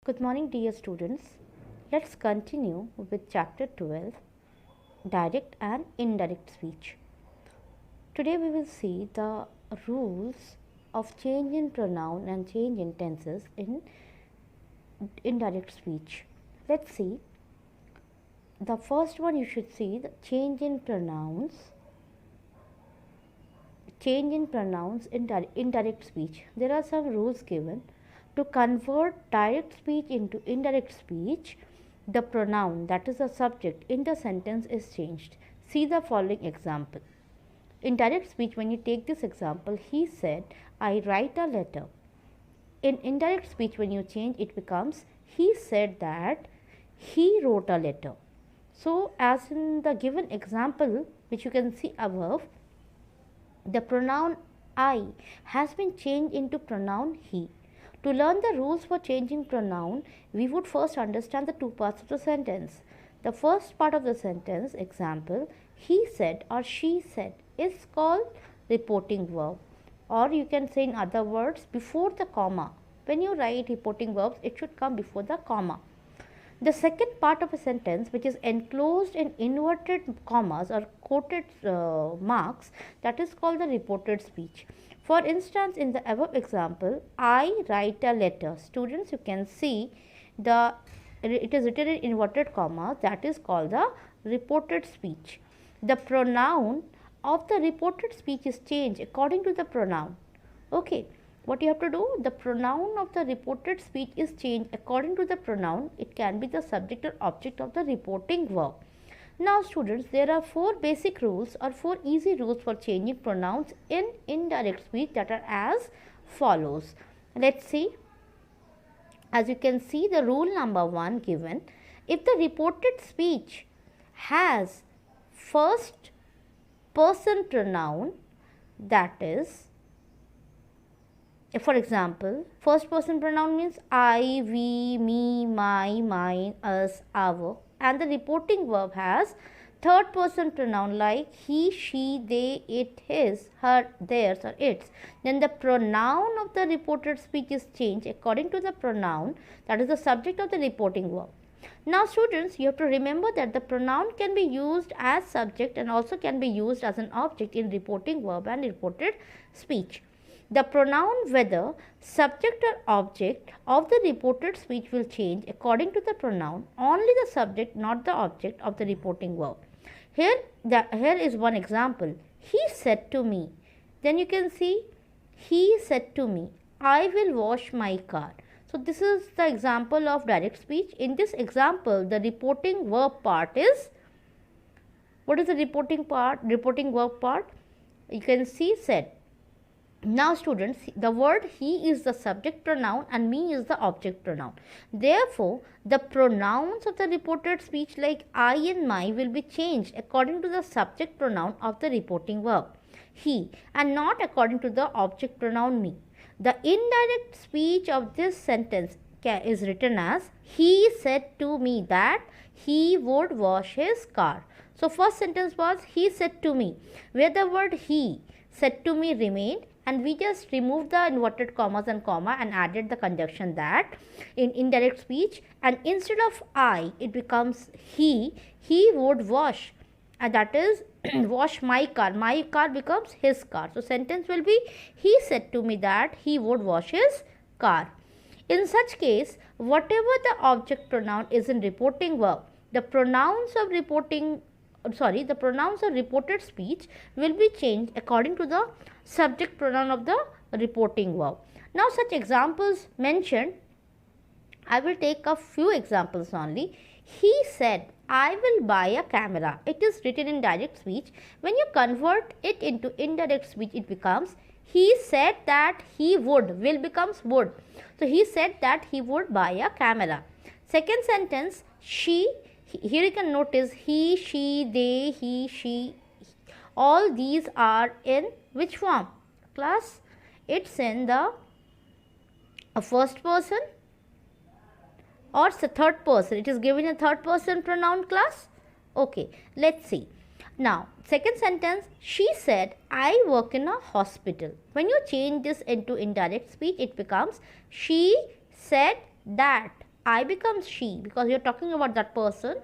Good morning, dear students. Let's continue with chapter 12, Direct and Indirect Speech. Today we will see the rules of change in pronoun and change in tenses in indirect speech. Let's see. The first one you should see the change in pronouns. Change in pronouns in indirect speech. There are some rules given. To convert direct speech into indirect speech, the pronoun, that is the subject, in the sentence is changed. See the following example. In direct speech, when you take this example, he said, I write a letter. In indirect speech, when you change, it becomes, he said that he wrote a letter. So, as in the given example, which you can see above, the pronoun I has been changed into pronoun he. To learn the rules for changing pronoun, we would first understand the two parts of the sentence. The first part of the sentence, example, he said or she said, is called reporting verb. Or you can say in other words, before the comma. When you write reporting verbs, it should come before the comma. The second part of a sentence, which is enclosed in inverted commas or quoted marks, that is called the reported speech. For instance, in the above example, I write a letter. Students, you can see it is written in inverted commas, that is called the reported speech. The pronoun of the reported speech is changed according to the pronoun. Okay. What you have to do? The pronoun of the reported speech is changed according to the pronoun. It can be the subject or object of the reporting verb. Now students, there are 4 basic rules or 4 easy rules for changing pronouns in indirect speech that are as follows. Let's see. As you can see, the rule number 1 given, if the reported speech has first person pronoun, that is, for example, first person pronoun means I, we, me, my, mine, us, our, and the reporting verb has third person pronoun like he, she, they, it, his, her, theirs or its. Then the pronoun of the reported speech is changed according to the pronoun, that is the subject of the reporting verb. Now students, you have to remember that the pronoun can be used as subject and also can be used as an object in reporting verb and reported speech. The pronoun whether subject or object of the reported speech will change according to the pronoun, only the subject, not the object of the reporting verb. Here is one example. He said to me. Then you can see, he said to me, I will wash my car. So this is the example of direct speech. In this example, the reporting verb part is, what is the reporting verb part? You can see said. Now students, the word he is the subject pronoun and me is the object pronoun. Therefore, the pronouns of the reported speech like I and my will be changed according to the subject pronoun of the reporting verb, he, and not according to the object pronoun me. The indirect speech of this sentence is written as, he said to me that he would wash his car. So, first sentence was, he said to me, where the word he said to me remained, and we just removed the inverted commas and comma and added the conjunction that in indirect speech, and instead of I, it becomes he would wash, and that is wash my car becomes his car. So sentence will be, he said to me that he would wash his car. In such case, whatever the object pronoun is in reporting verb, the pronouns of reported speech will be changed according to the subject pronoun of the reporting verb. Now such examples mentioned, I will take a few examples only. He said, I will buy a camera. It is written in direct speech. When you convert it into indirect speech, it becomes, he said that he would, will becomes would. So he said that he would buy a camera. Second sentence, she, here you can notice he, she, they, he, she, all these are in which form? Class, it's in the first person or third person. It is given a third person pronoun class. Okay, let's see. Now, second sentence, she said, I work in a hospital. When you change this into indirect speech, it becomes, she said that I becomes she, because you're talking about that person,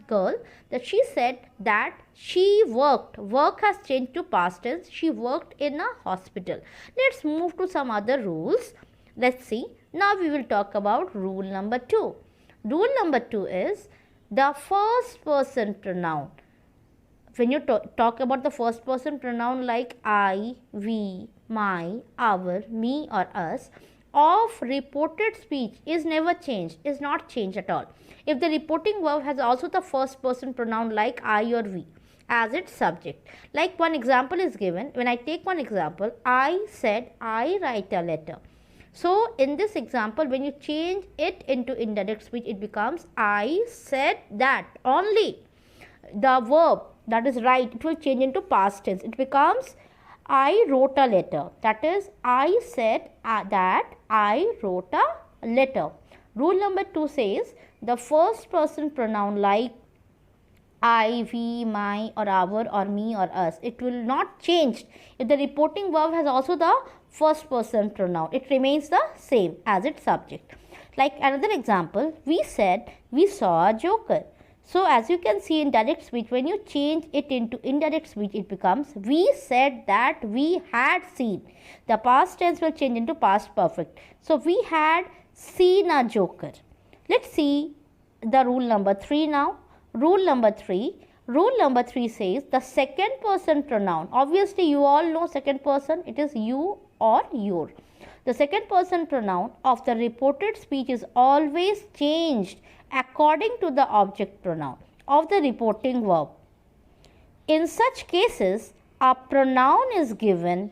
girl, that she said that she worked. Work has changed to past tense. She worked in a hospital. Let's move to some other rules. Let's see. Now we will talk about rule number 2. Rule number 2 is the first person pronoun. When you talk about the first person pronoun like I, we, my, our, me or us, of reported speech is never changed, is not changed at all. If the reporting verb has also the first person pronoun like I or we as its subject. Like one example is given. When I take one example, I said I write a letter. So in this example, when you change it into indirect speech, it becomes I said that. Only the verb, that is write, it will change into past tense. It becomes I wrote a letter. That is, I said that I wrote a letter. Rule number 2 says the first person pronoun like I, we, my or our or me or us, it will not change. If the reporting verb has also the first person pronoun, it remains the same as its subject. Like another example, we said we saw a joker. So as you can see in direct speech, when you change it into indirect speech, it becomes we said that we had seen. The past tense will change into past perfect. So we had seen a joker. Let's see the rule number 3 now. Rule number 3 says the second person pronoun. Obviously you all know second person, it is you or your. The second person pronoun of the reported speech is always changed according to the object pronoun of the reporting verb. In such cases, a pronoun is given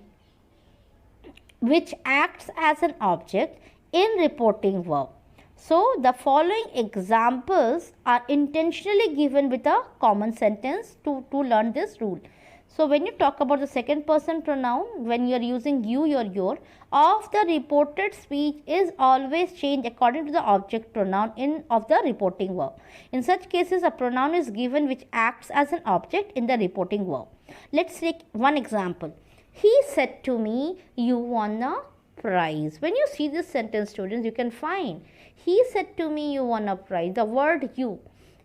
which acts as an object in reporting verb. So, the following examples are intentionally given with a common sentence to learn this rule. So, when you talk about the second person pronoun, when you are using you or your, of the reported speech is always changed according to the object pronoun of the reporting verb. In such cases, a pronoun is given which acts as an object in the reporting verb. Let's take one example. He said to me, you won a prize. When you see this sentence, students, you can find he said to me, you won a prize. The word you,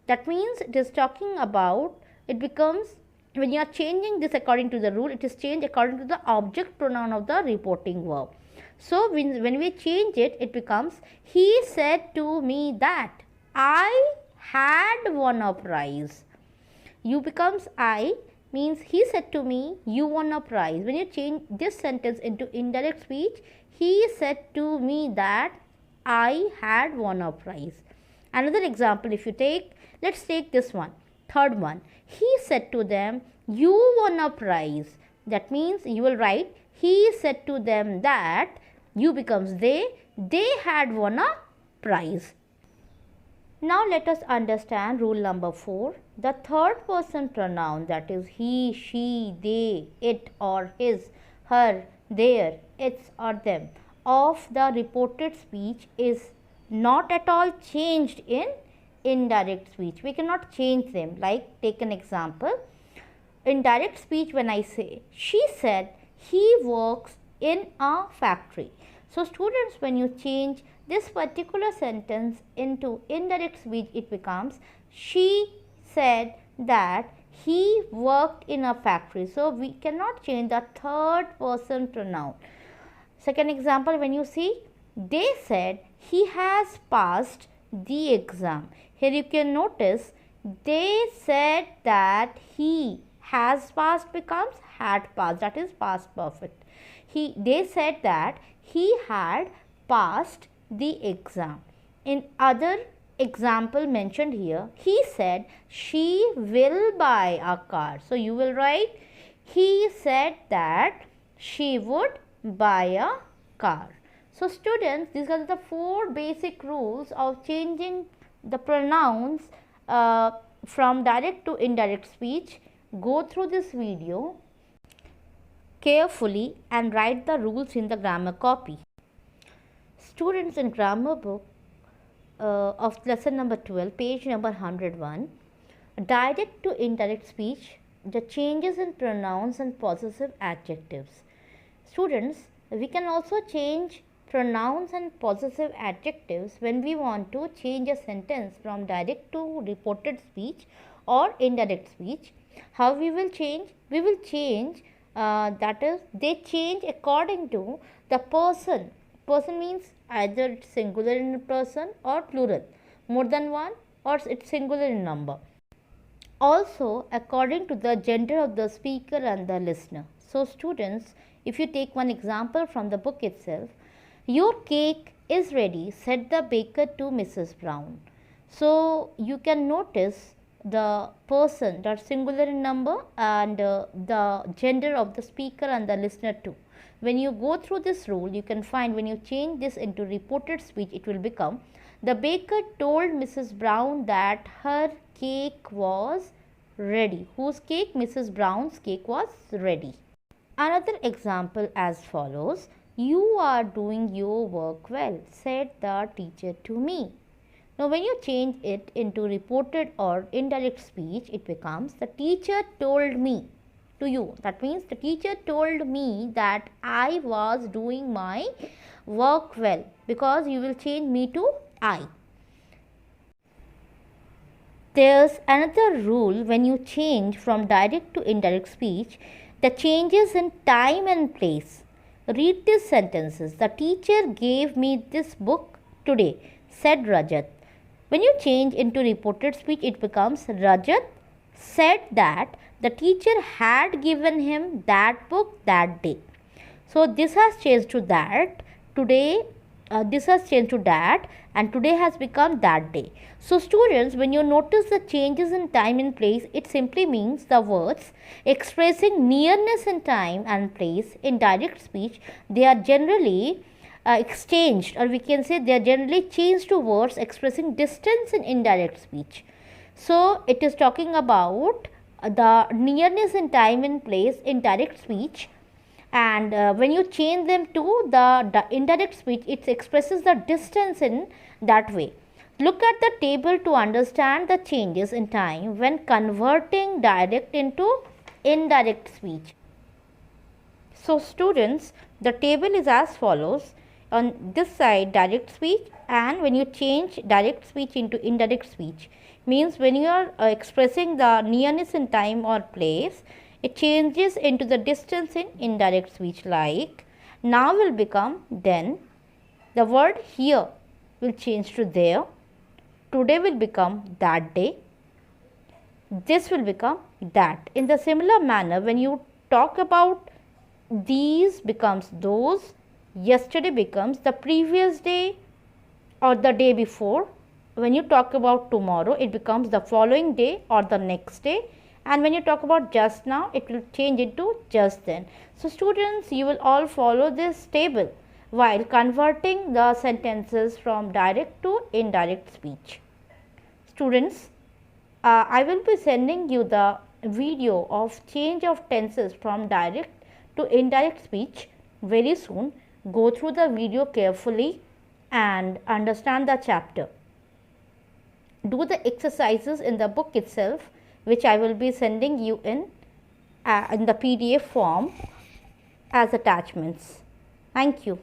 that means it is talking about, it becomes, when you are changing this according to the rule, it is changed according to the object pronoun of the reporting verb. So when we change it, it becomes he said to me that I had won a prize. You becomes I, means he said to me, you won a prize. When you change this sentence into indirect speech, he said to me that I had won a prize. Another example, if you take, let's take this one, third one. He said to them, you won a prize. That means you will write, he said to them that, you becomes they had won a prize. Now let us understand rule number 4. The third person pronoun, that is he, she, they, it or his, her, their, its or them, of the reported speech is not at all changed in indirect speech. We cannot change them. Like take an example. In direct speech, when I say she said he works in a factory. So students, when you change this particular sentence into indirect speech, it becomes she said that he worked in a factory. So we cannot change the third person pronoun. Second example, when you see they said he has passed the exam. Here you can notice they said that he has passed becomes had passed, that is past perfect. They said that he had passed the exam. In other example mentioned here, he said she will buy a car. So you will write he said that she would buy a car. So students, these are the 4 basic rules of changing the pronouns from direct to indirect speech. Go through this video carefully and write the rules in the grammar copy. Students, in grammar book of lesson number 12, page number 101, direct to indirect speech, the changes in pronouns and possessive adjectives. Students, we can also change pronouns and possessive adjectives when we want to change a sentence from direct to reported speech or indirect speech. How we will change? We will change, that is, they change according to the person. Person means either it's singular in person or plural, more than one, or it's singular in number. Also according to the gender of the speaker and the listener. So students, if you take one example from the book itself, your cake is ready, said the baker to Mrs. Brown. So you can notice the person, that singular in number, and the gender of the speaker and the listener too. When you go through this rule, you can find when you change this into reported speech, it will become, the baker told Mrs. Brown that her cake was ready. Whose cake? Mrs. Brown's cake was ready. Another example as follows. You are doing your work well, said the teacher to me. Now when you change it into reported or indirect speech, it becomes, the teacher told me to you. That means the teacher told me that I was doing my work well, because you will change me to I. There's another rule when you change from direct to indirect speech, the changes in time and place. Read these sentences. The teacher gave me this book today, said Rajat. When you change into reported speech, it becomes, Rajat said that the teacher had given him that book that day. So this has changed to that. Today, this has changed to that, and today has become that day. So students, when you notice the changes in time and place, it simply means the words expressing nearness in time and place in direct speech, they are generally exchanged, or we can say they are generally changed to words expressing distance in indirect speech. So it is talking about the nearness in time and place in direct speech, and when you change them to the indirect speech, it expresses the distance in that way. Look at the table to understand the changes in time when converting direct into indirect speech. So students, the table is as follows. On this side, direct speech, and when you change direct speech into indirect speech, means when you are expressing the nearness in time or place, it changes into the distance in indirect speech, like now will become then, the word here will change to there, today will become that day, this will become that. In the similar manner, when you talk about these becomes those, yesterday becomes the previous day or the day before. When you talk about tomorrow, it becomes the following day or the next day. And when you talk about just now, it will change into just then. So students, you will all follow this table while converting the sentences from direct to indirect speech. Students, I will be sending you the video of change of tenses from direct to indirect speech very soon. Go through the video carefully and understand the chapter. Do the exercises in the book itself, which I will be sending you in the PDF form as attachments. Thank you.